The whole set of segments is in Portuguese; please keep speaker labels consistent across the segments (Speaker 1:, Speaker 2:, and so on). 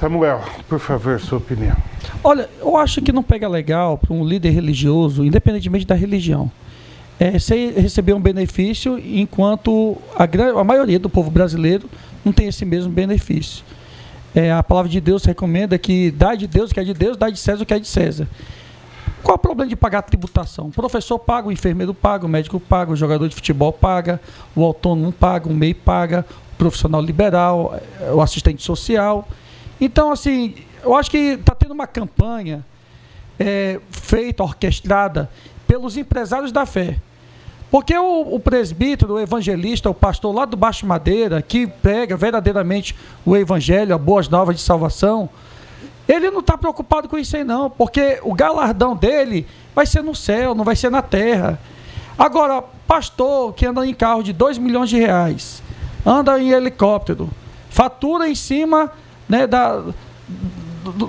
Speaker 1: Samuel, por favor, sua opinião.
Speaker 2: Olha, eu acho que não pega legal para um líder religioso, independentemente da religião, você receber um benefício enquanto a maioria do povo brasileiro não tem esse mesmo benefício. A palavra de Deus recomenda que dá de Deus o que é de Deus, dá de César o que é de César. Qual é o problema de pagar tributação? O professor paga, o enfermeiro paga, o médico paga, o jogador de futebol paga, o autônomo paga, o MEI paga, o profissional liberal, o assistente social. Então, assim, eu acho que está tendo uma campanha feita, orquestrada pelos empresários da fé. Porque o presbítero, o evangelista, o pastor lá do Baixo Madeira, que prega verdadeiramente o evangelho, as boas novas de salvação, ele não está preocupado com isso aí não, porque o galardão dele vai ser no céu, não vai ser na terra. Agora, pastor que anda em carro de 2 milhões de reais, anda em helicóptero, fatura em cima, né,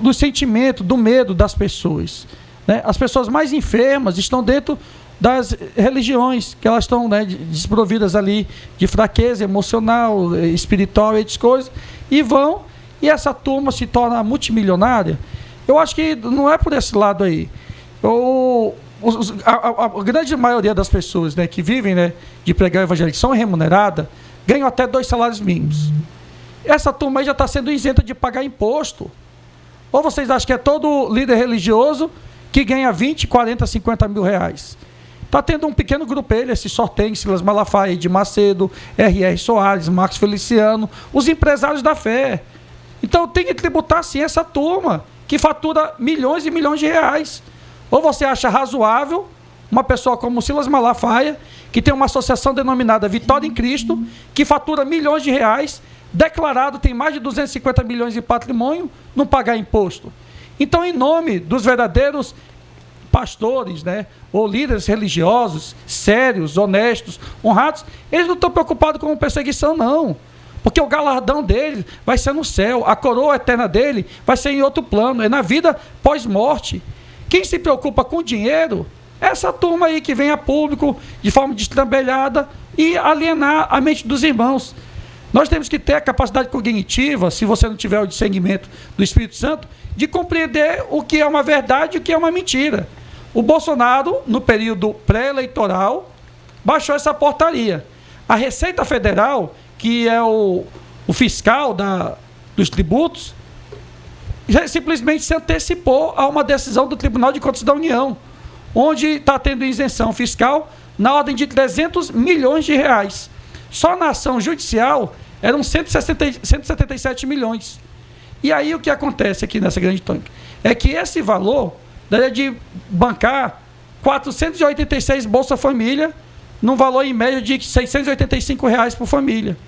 Speaker 2: do sentimento, do medo das pessoas. Né? As pessoas mais enfermas estão dentro das religiões, que elas estão, né, desprovidas ali de fraqueza emocional, espiritual e outras coisas, e essa turma se torna multimilionária. Eu acho que não é por esse lado aí. A grande maioria das pessoas, né, que vivem, né, de pregar o evangelho, que são remuneradas, ganham até 2 salários mínimos. Essa turma aí já está sendo isenta de pagar imposto. Ou vocês acham que é todo líder religioso que ganha 20, 40, 50 mil reais? Está tendo um pequeno grupo, esse sorteio, Silas Malafaia, de Macedo, R.R. Soares, Marcos Feliciano, os empresários da fé. Então tem que tributar sim essa turma, que fatura milhões e milhões de reais. Ou você acha razoável uma pessoa como Silas Malafaia, que tem uma associação denominada Vitória em Cristo, que fatura milhões de reais, declarado, tem mais de 250 milhões de patrimônio, não pagar imposto? Então, em nome dos verdadeiros pastores, né, ou líderes religiosos, sérios, honestos, honrados, eles não estão preocupados com perseguição, não. Porque o galardão dele vai ser no céu, a coroa eterna dele vai ser em outro plano, é na vida pós-morte. Quem se preocupa com dinheiro é essa turma aí que vem a público de forma destrambelhada e alienar a mente dos irmãos. Nós temos que ter a capacidade cognitiva, se você não tiver o discernimento do Espírito Santo, de compreender o que é uma verdade e o que é uma mentira. O Bolsonaro, no período pré-eleitoral, baixou essa portaria. A Receita Federal, que é o fiscal dos tributos, já simplesmente se antecipou a uma decisão do Tribunal de Contas da União, onde está tendo isenção fiscal na ordem de 300 milhões de reais. Só na ação judicial eram 177 milhões. E aí o que acontece aqui nessa grande tanque? É que esse valor daria de bancar 486 Bolsa Família, num valor em média de R$ 685 reais por família.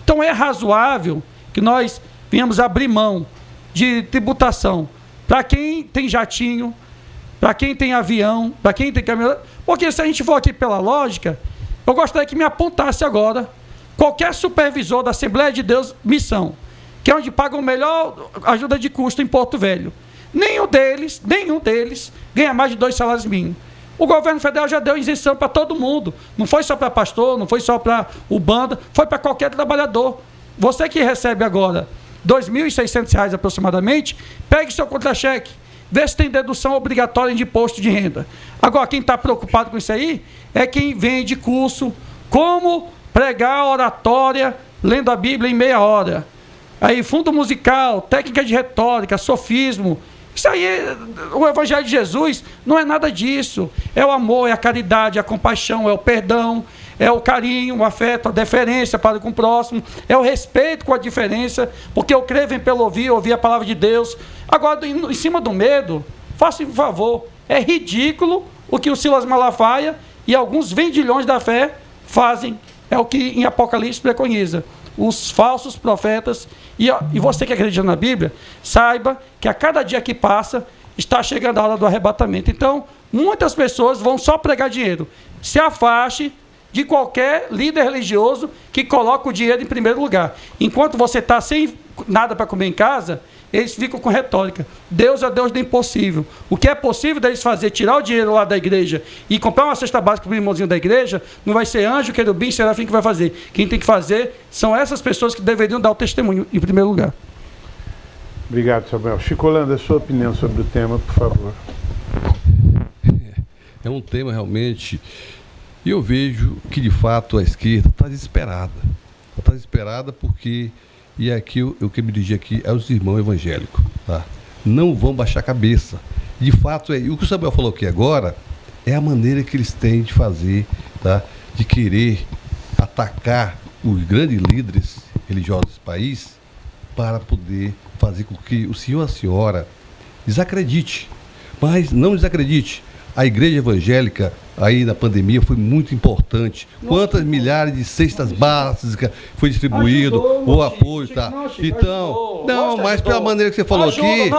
Speaker 2: Então é razoável que nós venhamos abrir mão de tributação para quem tem jatinho, para quem tem avião, para quem tem caminhão. Porque se a gente for aqui pela lógica, eu gostaria que me apontasse agora qualquer supervisor da Assembleia de Deus Missão, que é onde pagam melhor ajuda de custo em Porto Velho. Nenhum deles ganha mais de 2 salários mínimos. O governo federal já deu isenção para todo mundo. Não foi só para pastor, não foi só para o banda, foi para qualquer trabalhador. Você que recebe agora R$ 2.600 aproximadamente, pegue seu contra-cheque, vê se tem dedução obrigatória de imposto de renda. Agora, quem está preocupado com isso aí é quem vende curso, como pregar oratória, lendo a Bíblia em meia hora. Aí, fundo musical, técnica de retórica, sofismo. Isso aí, o Evangelho de Jesus não é nada disso. É o amor, é a caridade, é a compaixão, é o perdão, é o carinho, o afeto, a deferência para com o próximo, é o respeito com a diferença, porque eu creio vem pelo ouvir a palavra de Deus. Agora, em cima do medo, faça um favor, é ridículo o que o Silas Malafaia e alguns vendilhões da fé fazem, é o que em Apocalipse preconiza. Os falsos profetas, e você que acredita na Bíblia, saiba que a cada dia que passa, está chegando a hora do arrebatamento. Então, muitas pessoas vão só pregar dinheiro. Se afaste de qualquer líder religioso que coloca o dinheiro em primeiro lugar. Enquanto você está sem nada para comer em casa, eles ficam com retórica. Deus é Deus do impossível. O que é possível deles fazer, tirar o dinheiro lá da igreja e comprar uma cesta básica para o irmãozinho da igreja, não vai ser anjo, querubim, serafim que vai fazer. Quem tem que fazer são essas pessoas que deveriam dar o testemunho em primeiro lugar.
Speaker 1: Obrigado, Samuel. Chico Holanda, a sua opinião sobre o tema, por favor.
Speaker 3: É um tema realmente, e eu vejo que de fato a esquerda está desesperada. Está desesperada porque, e aqui eu que me dirigi aqui aos irmãos evangélicos, tá? Não vão baixar a cabeça. De fato, o que o Samuel falou aqui agora é a maneira que eles têm de fazer, tá? De querer atacar os grandes líderes religiosos desse país para poder fazer com que o senhor e a senhora desacredite. Mas não desacredite. A igreja evangélica aí na pandemia foi muito importante. Quantas milhares de cestas básicas foi distribuído, o apoio, tá? Então, não, mas pela maneira que você falou aqui,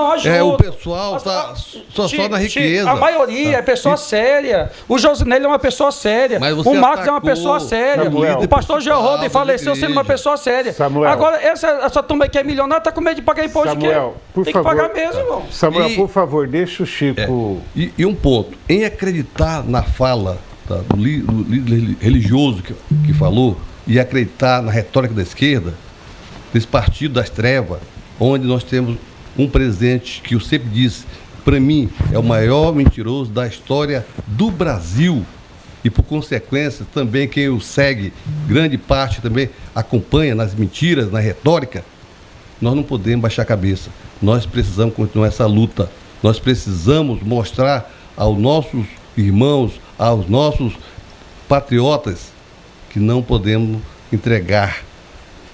Speaker 3: o pessoal está só na riqueza.
Speaker 2: A maioria é pessoa séria. O Josinelli é uma pessoa séria. O Marcos é uma pessoa séria.
Speaker 1: Samuel,
Speaker 2: o pastor Georroden faleceu sendo uma pessoa séria.
Speaker 1: Samuel.
Speaker 2: Agora, essa turma aí que é milionária está com medo de pagar imposto.
Speaker 1: Samuel, por
Speaker 2: tem
Speaker 1: favor.
Speaker 2: que pagar mesmo, irmão.
Speaker 1: Samuel, por favor, deixa o Chico...
Speaker 3: E um ponto, em acreditar na fala do líder religioso que falou, e acreditar na retórica da esquerda, desse partido das trevas, onde nós temos um presidente que eu sempre disse, para mim, é o maior mentiroso da história do Brasil, e por consequência também quem o segue, grande parte também acompanha nas mentiras, na retórica. Nós não podemos baixar a cabeça, nós precisamos continuar essa luta, nós precisamos mostrar aos nossos irmãos, aos nossos patriotas, que não podemos entregar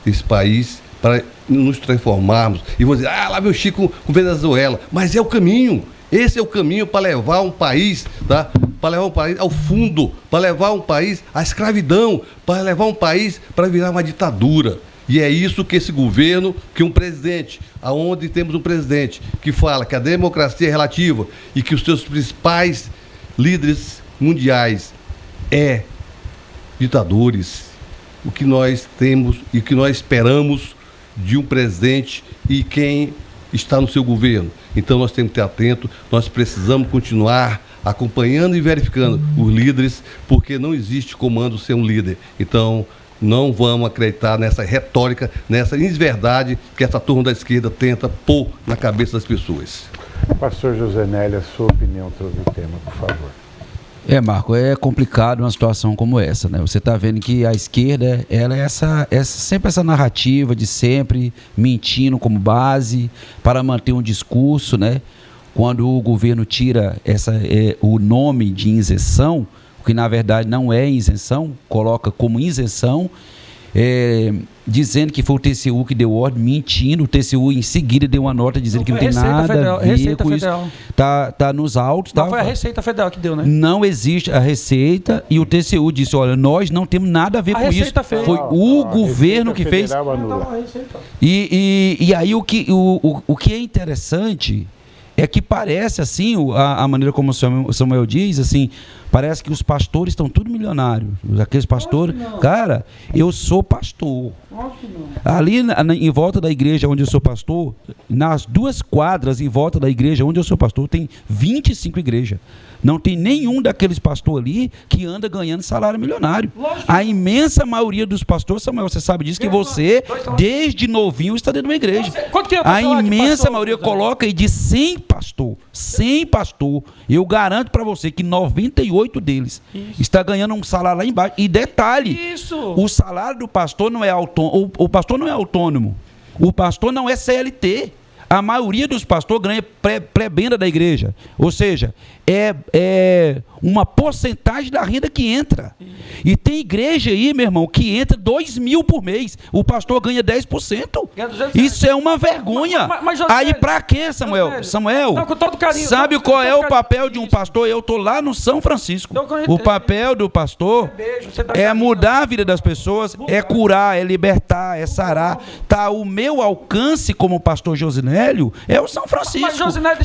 Speaker 3: esse país para nos transformarmos. E vão dizer, lá vem o Chico com Venezuela. Mas é o caminho. Esse é o caminho para levar um país, tá? Para levar um país ao fundo, para levar um país à escravidão, para levar um país para virar uma ditadura. E é isso que esse governo, que um presidente, aonde temos um presidente que fala que a democracia é relativa e que os seus principais líderes mundiais ditadores, o que nós temos e o que nós esperamos de um presidente e quem está no seu governo. Então nós temos que ter atento, nós precisamos continuar acompanhando e verificando os líderes, porque não existe comando sem um líder. Então não vamos acreditar nessa retórica, nessa inverdade que essa turma da esquerda tenta pôr na cabeça das pessoas.
Speaker 1: Pastor Josinelli, a sua opinião sobre o tema, por favor.
Speaker 4: Marco, é complicado uma situação como essa, né? Você está vendo que a esquerda, ela é sempre essa narrativa de sempre mentindo como base para manter um discurso, né? Quando o governo tira o nome de isenção, que na verdade não é isenção, coloca como isenção, dizendo que foi o TCU que deu ordem, mentindo. O TCU em seguida deu uma nota dizendo que não tem nada a ver com isso. Tá nos autos.
Speaker 2: Não foi a Receita Federal que deu, né?
Speaker 4: Não existe a Receita e o TCU disse, olha, nós não temos nada a ver com isso. Foi o governo que fez. E aí o que é interessante é que parece assim, a maneira como o Samuel diz, assim, parece que os pastores estão tudo milionários. Aqueles pastores, cara, eu sou pastor. Ali em volta da igreja onde eu sou pastor, nas 2 quadras em volta da igreja onde eu sou pastor, tem 25 igrejas. Não tem nenhum daqueles pastores ali que anda ganhando salário milionário. A imensa maioria dos pastores, Samuel, você sabe disso, que você, desde novinho, está dentro de uma igreja. A imensa maioria coloca aí de 100 pastor. Eu garanto para você que 98 deles está ganhando um salário lá embaixo. E detalhe, o salário do pastor não é autônomo. O pastor não é autônomo. O pastor não é CLT. A maioria dos pastores ganha prebenda da igreja. Ou seja, é uma porcentagem da renda que entra. E tem igreja aí, meu irmão, que entra 2.000 por mês. O pastor ganha 10%. Isso é uma vergonha. Mas aí pra quê, Samuel?
Speaker 2: Não, com todo carinho,
Speaker 4: sabe qual é o papel de um pastor? Eu tô lá no São Francisco. O papel do pastor é mudar a vida das pessoas, é curar, é libertar, é sarar. Tá, o meu alcance como pastor Josinélio é o São Francisco.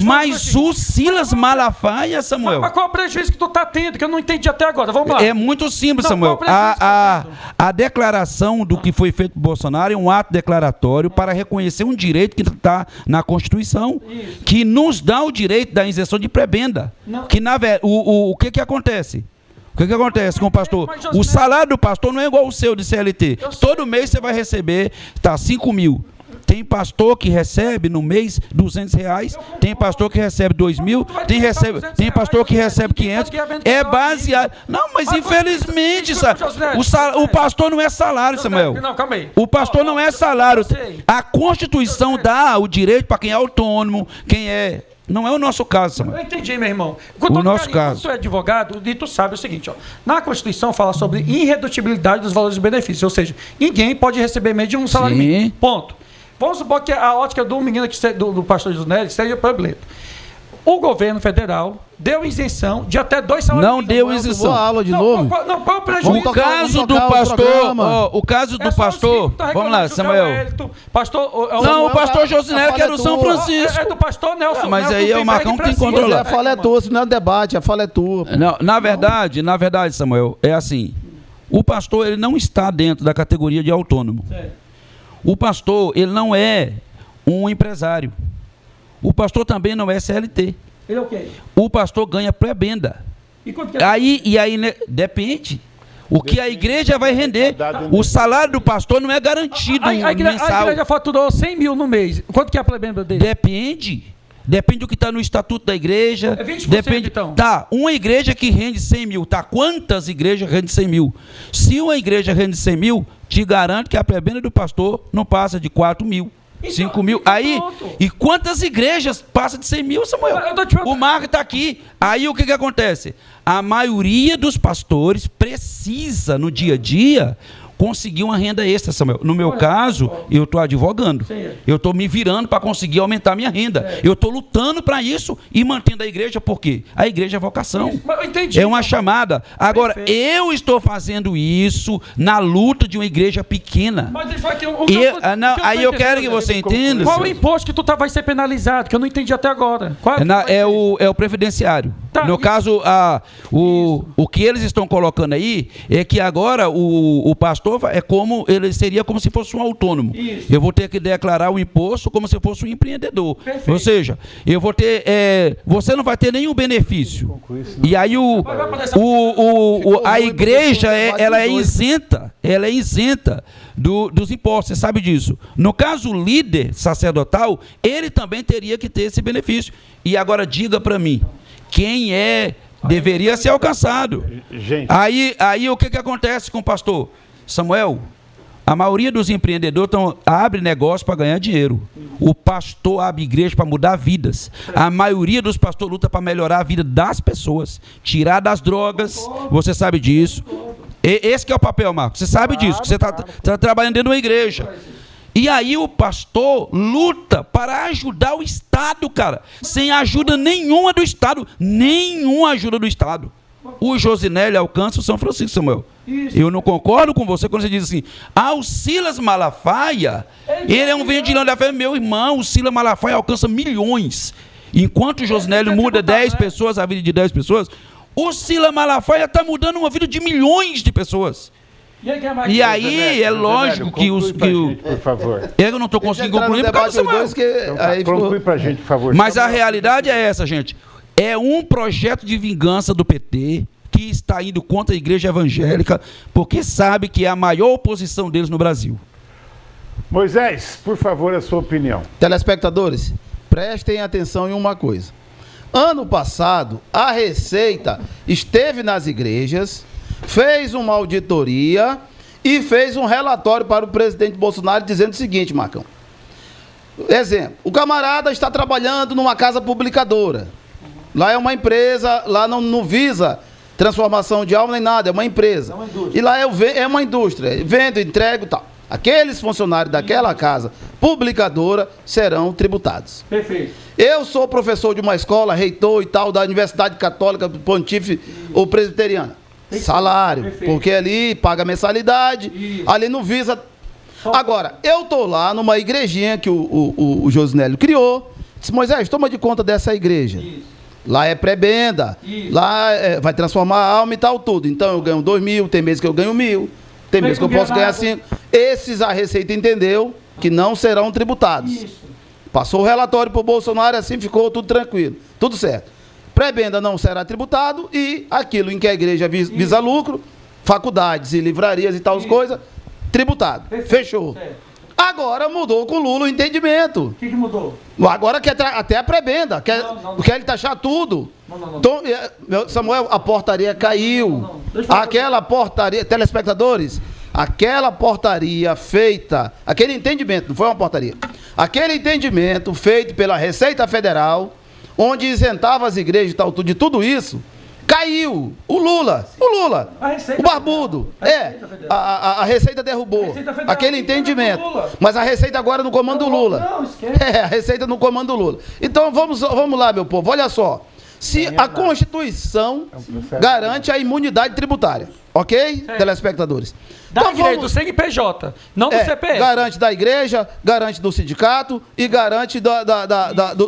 Speaker 4: Mas o Silas Malafaia, Samuel.
Speaker 2: Mas qual é o prejuízo que tu tá tendo, que eu não entendi até agora? Vamos lá.
Speaker 4: É muito simples, Samuel. A declaração do que foi feito por Bolsonaro é um ato declaratório para reconhecer um direito que está na Constituição, que nos dá o direito da isenção de prebenda. Que o que acontece? O que acontece com o pastor? O salário do pastor não é igual ao seu de CLT. Todo mês você vai receber 5 mil. Tem pastor que recebe no mês R$200, tem pastor que recebe 2.000, tem pastor que recebe 500. É baseado. Não, mas infelizmente, o pastor não é salário, Samuel.
Speaker 2: Não, calma aí.
Speaker 4: O pastor não é salário. A Constituição dá o direito para quem é autônomo, quem é. Não é o nosso caso, Samuel.
Speaker 2: Eu entendi, meu irmão.
Speaker 4: O nosso caso.
Speaker 2: Tu é advogado e tu sabe o seguinte, ó. Na Constituição fala sobre irredutibilidade dos valores e benefícios, ou seja, ninguém pode receber menos de um salário mínimo. Ponto. Vamos supor que a ótica do menino do pastor Josinélio seja problema. O governo federal deu isenção de até 2 salários
Speaker 4: mínimos. Não deu isenção.
Speaker 5: Aula de novo.
Speaker 2: Qual o prejuízo?
Speaker 4: O caso do pastor, o caso do pastor, vamos lá, Samuel. Não, o pastor Josinélio que era o São Francisco.
Speaker 2: É do pastor Nelson.
Speaker 4: Mas aí é o Marcão que tem que controlar.
Speaker 5: A fala é tua, se não é debate, a fala é tua.
Speaker 4: Não, na verdade, Samuel, é assim. O pastor, ele não está dentro da categoria de autônomo. O pastor, ele não é um empresário. O pastor também não é CLT.
Speaker 2: Ele é o quê?
Speaker 4: O pastor ganha prebenda.
Speaker 2: E quanto que é?
Speaker 4: Aí, né, depende. O que a igreja vai render. O salário do pastor não é garantido mensal.
Speaker 2: A igreja faturou 100 mil no mês. Quanto que é a prebenda dele?
Speaker 4: Depende. Depende do que está no estatuto da igreja.
Speaker 2: É 20%,
Speaker 4: depende,
Speaker 2: então.
Speaker 4: Tá, uma igreja que rende 100 mil, tá? Quantas igrejas rendem 100 mil? Se uma igreja rende 100 mil, te garanto que a prebenda do pastor não passa de 4 mil. 5 mil. Aí, e quantas igrejas passam de 100 mil, Samuel? O Marco está aqui. Aí o que acontece? A maioria dos pastores precisa, no dia a dia, conseguir uma renda extra, Samuel. No meu caso, eu estou advogando. Eu estou me virando para conseguir aumentar minha renda. Eu estou lutando para isso e mantendo a igreja, por quê? A igreja é vocação. É uma chamada. Agora, eu estou fazendo isso na luta de uma igreja pequena.
Speaker 2: Mas ele
Speaker 4: aí eu quero que você entenda.
Speaker 2: Qual o imposto que tu vai ser penalizado? Que eu não entendi até agora.
Speaker 4: É o previdenciário.
Speaker 2: Tá,
Speaker 4: no caso, o que eles estão colocando aí é que agora o pastor seria como se fosse um autônomo. Isso. Eu vou ter que declarar o imposto como se fosse um empreendedor. Perfeito. Ou seja, eu vou ter, você não vai ter nenhum benefício. E aí a igreja ela é isenta dos impostos. Você sabe disso. No caso, o líder sacerdotal, ele também teria que ter esse benefício. E agora diga para mim, quem deveria ser alcançado.
Speaker 1: Gente.
Speaker 4: Aí o que acontece com o pastor? Samuel, a maioria dos empreendedores abre negócio para ganhar dinheiro. O pastor abre igreja para mudar vidas. A maioria dos pastores luta para melhorar a vida das pessoas. Tirar das drogas, você sabe disso. Esse que é o papel, Marcos. Você sabe disso, que você está trabalhando dentro de uma igreja. E aí o pastor luta para ajudar o Estado, cara. Sem ajuda nenhuma do Estado. Nenhuma ajuda do Estado. O Josinélio alcança o São Francisco, Samuel. Isso. Eu não concordo com você quando você diz assim, o Silas Malafaia, ele é um vendilhão da fé. Meu irmão, o Silas Malafaia alcança milhões. Enquanto o Josinélio muda 10 pessoas, a vida de 10 pessoas, o Silas Malafaia está mudando uma vida de milhões de pessoas. E aí é lógico que os...
Speaker 1: por favor.
Speaker 4: Eu não estou conseguindo concluir por causa do Samuel.
Speaker 1: Conclui para a gente, por favor.
Speaker 4: Mas a realidade é essa, gente. É um projeto de vingança do PT que está indo contra a igreja evangélica, porque sabe que é a maior oposição deles no Brasil.
Speaker 1: Moisés, por favor, a sua opinião.
Speaker 5: Telespectadores, prestem atenção em uma coisa. Ano passado, a Receita esteve nas igrejas, fez uma auditoria e fez um relatório para o presidente Bolsonaro dizendo o seguinte, Marcão. Exemplo, o camarada está trabalhando numa casa publicadora. Lá é uma empresa, lá não visa transformação de alma nem nada, é uma empresa. E lá é uma indústria, vendo, entrego e tal. Aqueles funcionários daquela casa publicadora serão tributados. Perfeito. Eu sou professor de uma escola, reitor e tal, da Universidade Católica Pontífice ou Presbiteriana. Salário, perfeito. Porque ali paga mensalidade, isso. Ali não visa... Agora, eu estou lá numa igrejinha que o Josinélio criou, disse, Moisés, toma de conta dessa igreja. Isso. Lá é prebenda, lá vai transformar a alma e tal, tudo. Então eu ganho 2.000, tem meses que eu ganho 1.000, tem meses que eu posso ganhar 5. Esses a Receita entendeu que não serão tributados. Isso. Passou o relatório para o Bolsonaro, assim ficou tudo tranquilo, tudo certo. Prebenda não será tributado e aquilo em que a igreja visa lucro, faculdades e livrarias e tal coisas, tributado. Fechou. Certo. Agora mudou com o Lula o entendimento.
Speaker 2: O que mudou?
Speaker 5: Agora quer até a prebenda, quer ele taxar tudo.
Speaker 2: Não.
Speaker 5: Então, Samuel, a portaria caiu. Aquela portaria, telespectadores, aquela portaria feita, aquele entendimento, não foi uma portaria, aquele entendimento feito pela Receita Federal, onde isentava as igrejas e tal, de tudo isso, caiu. O Lula, o barbudo, a Receita derrubou aquele entendimento, mas a Receita agora no comando do Lula.
Speaker 2: Não, esquece.
Speaker 5: A Receita no comando do Lula. Então vamos lá, meu povo, olha só. Se a Constituição garante a imunidade tributária, ok, telespectadores?
Speaker 2: Da igreja, do CNPJ, não do CPF.
Speaker 5: Garante da igreja, garante do sindicato e garante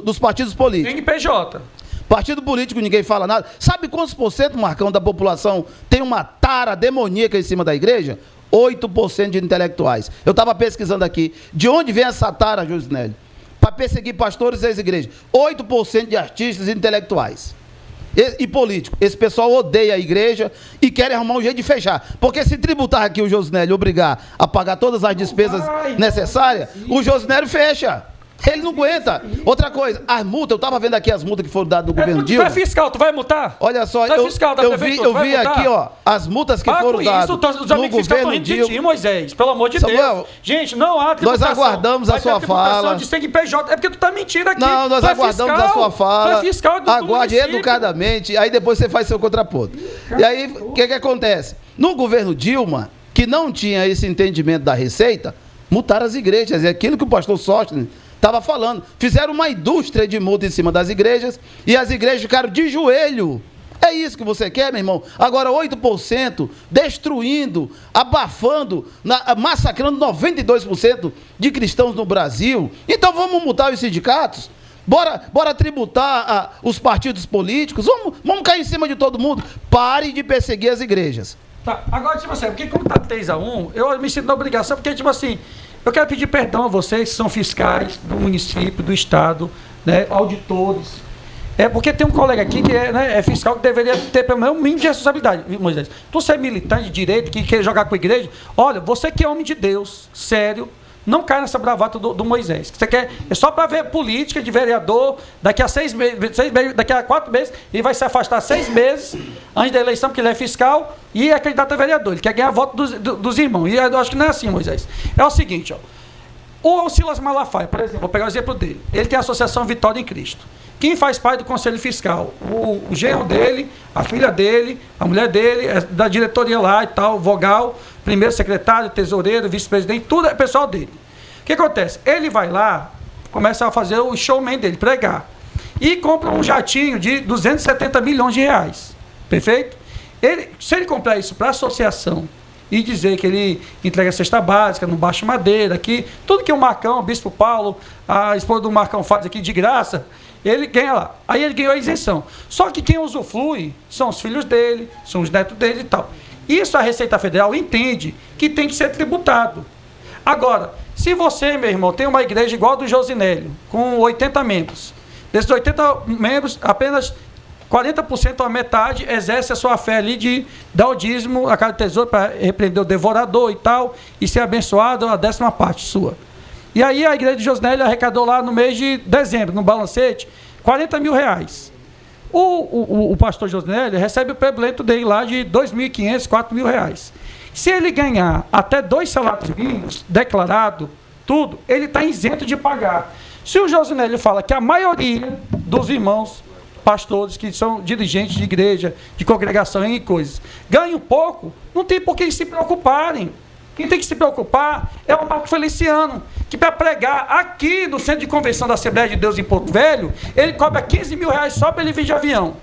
Speaker 5: dos partidos políticos.
Speaker 2: CNPJ.
Speaker 5: Partido político, ninguém fala nada. Sabe quantos por cento, Marcão, da população tem uma tara demoníaca em cima da igreja? 8% de intelectuais. Eu estava pesquisando aqui. De onde vem essa tara, Josinélio? Para perseguir pastores das igrejas. 8% de artistas e intelectuais. E político. Esse pessoal odeia a igreja e quer arrumar um jeito de fechar. Porque se tributar aqui o Josinélio obrigar a pagar todas as despesas necessárias, o Josinélio fecha. Ele não aguenta. Outra coisa, as multas, eu estava vendo aqui as multas que foram dadas do governo Dilma.
Speaker 2: Tu é fiscal, tu vai multar?
Speaker 5: Olha só,
Speaker 2: tu é fiscal da
Speaker 5: eu vi aqui, ó, as multas que foram dadas no governo Dilma.
Speaker 2: Moisés, pelo amor de
Speaker 5: Samuel,
Speaker 2: Deus. Gente, não há
Speaker 5: tributação. Nós aguardamos a sua fala.
Speaker 2: De CNPJ. É porque tu tá mentindo aqui.
Speaker 5: Não, nós aguardamos a sua fala.
Speaker 2: Tu é fiscal do
Speaker 5: Aguarde educadamente, aí depois você faz seu contraponto. E aí, o que acontece? No governo Dilma, que não tinha esse entendimento da Receita, multaram as igrejas. É aquilo que o pastor Sóstenes estava falando. Fizeram uma indústria de multa em cima das igrejas e as igrejas ficaram de joelho. É isso que você quer, meu irmão? Agora 8% destruindo, abafando, massacrando 92% de cristãos no Brasil. Então vamos multar os sindicatos? Bora tributar os partidos políticos? Vamos cair em cima de todo mundo? Pare de perseguir as igrejas.
Speaker 2: Tá, agora, tipo assim, porque como tá 3-1, eu me sinto na obrigação, porque, tipo assim, eu quero pedir perdão a vocês que são fiscais do município, do estado, né, auditores. Porque tem um colega aqui que é fiscal, que deveria ter pelo menos um mínimo de responsabilidade, Moisés. Tu ser militante de direito, que quer jogar com a igreja, olha, você que é homem de Deus, sério, não cai nessa bravata do Moisés. Você quer, é só para ver política de vereador, daqui a 6 meses, daqui a 4 meses, ele vai se afastar 6 meses antes da eleição, porque ele é fiscal e é candidato a vereador. Ele quer ganhar voto dos irmãos. E eu acho que não é assim, Moisés. É o seguinte, ó. O Silas Malafaia, por exemplo, vou pegar o exemplo dele. Ele tem a Associação Vitória em Cristo. Quem faz parte do Conselho Fiscal? O genro dele, a filha dele, a mulher dele, da diretoria lá e tal, vogal, primeiro secretário, tesoureiro, vice-presidente, tudo é pessoal dele. O que acontece? Ele vai lá, começa a fazer o showman dele, pregar, e compra um jatinho de 270 milhões de reais. Perfeito? Se ele comprar isso para a associação e dizer que ele entrega cesta básica no Baixo Madeira, aqui, tudo que o Marcão, o Bispo Paulo, a esposa do Marcão faz aqui de graça, ele ganha lá. Aí ele ganhou a isenção. Só que quem usufrui são os filhos dele, são os netos dele e tal. Isso a Receita Federal entende que tem que ser tributado. Agora, se você, meu irmão, tem uma igreja igual a do Josinélio, com 80 membros, desses 80 membros, apenas 40% ou a metade exerce a sua fé ali de dar o dízimo a cada tesouro para repreender o devorador e tal, e ser abençoado a 10ª parte sua. E aí a igreja de Josinélio arrecadou lá no mês de dezembro, no balancete, 40 mil reais. O pastor Josinélio recebe o prebulento dele lá de 2.500, 4 mil reais. Se ele ganhar até 2 salários mínimos, declarado, tudo, ele está isento de pagar. Se o Josinélio fala que a maioria dos irmãos pastores que são dirigentes de igreja, de congregação e coisas, ganham pouco, não tem por que eles se preocuparem. Quem tem que se preocupar é o Marco Feliciano, que para pregar aqui no Centro de Convenção da Assembleia de Deus em Porto Velho, ele cobra 15 mil reais só para ele vir de avião.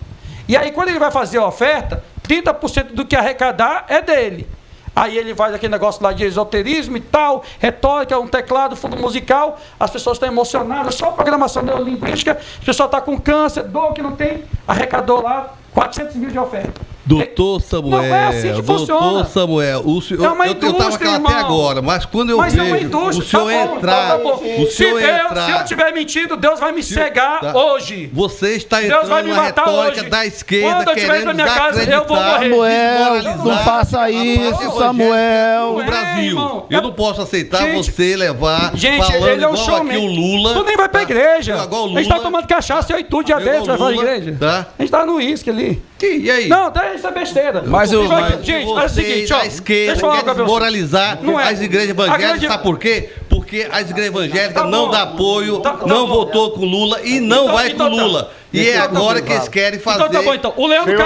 Speaker 2: E aí quando ele vai fazer a oferta, 30% do que arrecadar é dele. Aí ele faz aquele negócio lá de esoterismo e tal, retórica, um teclado, fundo musical, as pessoas estão emocionadas, só a programação neurolinguística, as pessoas estão com câncer, dor que não tem, arrecadou lá 400 mil de oferta.
Speaker 3: Doutor Samuel,
Speaker 2: Não é assim que funciona.
Speaker 3: doutor Samuel, o senhor,
Speaker 2: É uma
Speaker 3: eu estava
Speaker 2: indústria,
Speaker 3: aqui até
Speaker 2: irmão.
Speaker 3: agora, mas quando eu
Speaker 2: Mas é uma
Speaker 3: vejo
Speaker 2: indústria.
Speaker 3: o senhor
Speaker 2: Tá bom,
Speaker 3: entrar,
Speaker 2: tá bom.
Speaker 3: o
Speaker 2: Se
Speaker 3: senhor
Speaker 2: eu
Speaker 3: entrar,
Speaker 2: tiver mentido, Deus vai me cegar
Speaker 3: tá.
Speaker 2: hoje.
Speaker 3: você está
Speaker 2: Deus vai
Speaker 3: entrando
Speaker 2: me
Speaker 3: na
Speaker 2: matar
Speaker 3: retórica
Speaker 2: hoje.
Speaker 3: da esquerda,
Speaker 2: Quando eu estiver
Speaker 3: querendo
Speaker 2: indo pra minha casa, eu vou
Speaker 3: desacreditar,
Speaker 2: morrer.
Speaker 5: Samuel,
Speaker 3: desmoralizar
Speaker 5: não faça
Speaker 3: a paz
Speaker 5: isso,
Speaker 3: evangélica
Speaker 5: Samuel.
Speaker 3: no
Speaker 2: Não é,
Speaker 3: Brasil.
Speaker 2: irmão.
Speaker 3: Eu não posso aceitar
Speaker 2: Gente,
Speaker 3: você levar
Speaker 2: Gente,
Speaker 3: falando
Speaker 2: ele é um
Speaker 3: igual
Speaker 2: showman.
Speaker 3: aqui o Lula.
Speaker 2: Tu nem vai pra
Speaker 3: tá?
Speaker 2: igreja.
Speaker 3: Igual o
Speaker 2: A gente tá
Speaker 3: Lula.
Speaker 2: tomando cachaça, eu e tu, diabetes, vai
Speaker 3: Igual o
Speaker 2: pra
Speaker 3: Lula,
Speaker 2: igreja.
Speaker 3: tá?
Speaker 2: A gente tá no uísque ali.
Speaker 3: E aí?
Speaker 2: Não, isso é besteira.
Speaker 4: Mas eu- mas-
Speaker 2: Gente, olha o seguinte, ó.
Speaker 3: a
Speaker 2: Deixa
Speaker 3: esquerda
Speaker 2: eu falar
Speaker 3: quer
Speaker 2: uma coisa pra você.
Speaker 3: desmoralizar
Speaker 2: Não é.
Speaker 3: as igrejas
Speaker 2: A
Speaker 3: evangélicas,
Speaker 2: grande-
Speaker 3: sabe por quê? Porque as igrejas evangélicas
Speaker 2: Tá
Speaker 3: não
Speaker 2: bom.
Speaker 3: dão apoio,
Speaker 2: Tá
Speaker 3: não
Speaker 2: bom.
Speaker 3: votou com Lula e não
Speaker 2: Então-
Speaker 3: vai
Speaker 2: então
Speaker 3: com
Speaker 2: tá.
Speaker 3: Lula. E é agora que eles querem fazer.
Speaker 2: Então tá bom, então. O Leandro
Speaker 1: Senhor,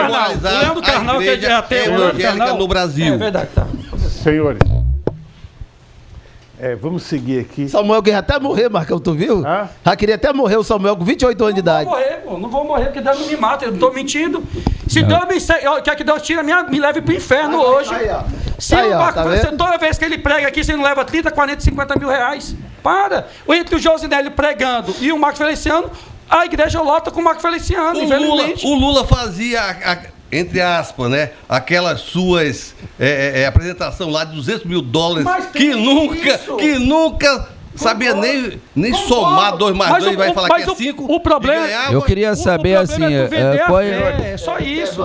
Speaker 2: Carnal,
Speaker 3: a
Speaker 2: que
Speaker 3: igreja
Speaker 2: é ateu, o Leandro
Speaker 3: evangélica
Speaker 2: Carnal.
Speaker 3: no Brasil.
Speaker 2: É verdade, tá.
Speaker 1: Senhores, vamos seguir aqui.
Speaker 5: Samuel queria até morrer, Marcão, tu viu?
Speaker 1: Hã?
Speaker 5: Já queria até morrer o Samuel com 28 anos de
Speaker 2: Não
Speaker 5: idade.
Speaker 2: vou morrer, pô. Não vou morrer porque Deus não me mata. Eu não tô mentindo. Se Deus quer que Deus tire me leve pro inferno hoje.
Speaker 5: Aí, ó.
Speaker 2: Se
Speaker 5: Aí,
Speaker 2: o
Speaker 5: ó,
Speaker 2: Marco
Speaker 5: tá
Speaker 2: Francisco,
Speaker 5: vendo?
Speaker 2: toda vez que ele prega aqui, você não leva 30, 40, 50 mil reais. Para. Entre o Josinelli pregando e o Marcos Feliciano, a igreja lota com o Marcos Feliciano, infelizmente.
Speaker 3: O Lula fazia, entre aspas, né, aquelas suas apresentação lá de $200 mil
Speaker 2: Mas
Speaker 3: que
Speaker 2: tem
Speaker 3: nunca,
Speaker 2: isso.
Speaker 3: que nunca sabia nem
Speaker 2: Concordo.
Speaker 3: somar 2 mais
Speaker 2: Mas
Speaker 3: 2 e vai falar
Speaker 2: mas
Speaker 3: que é 5.
Speaker 2: o problema-
Speaker 4: Eu queria saber
Speaker 2: o problema
Speaker 4: assim,
Speaker 2: é tu vender a
Speaker 4: qual
Speaker 2: fé, é só isso.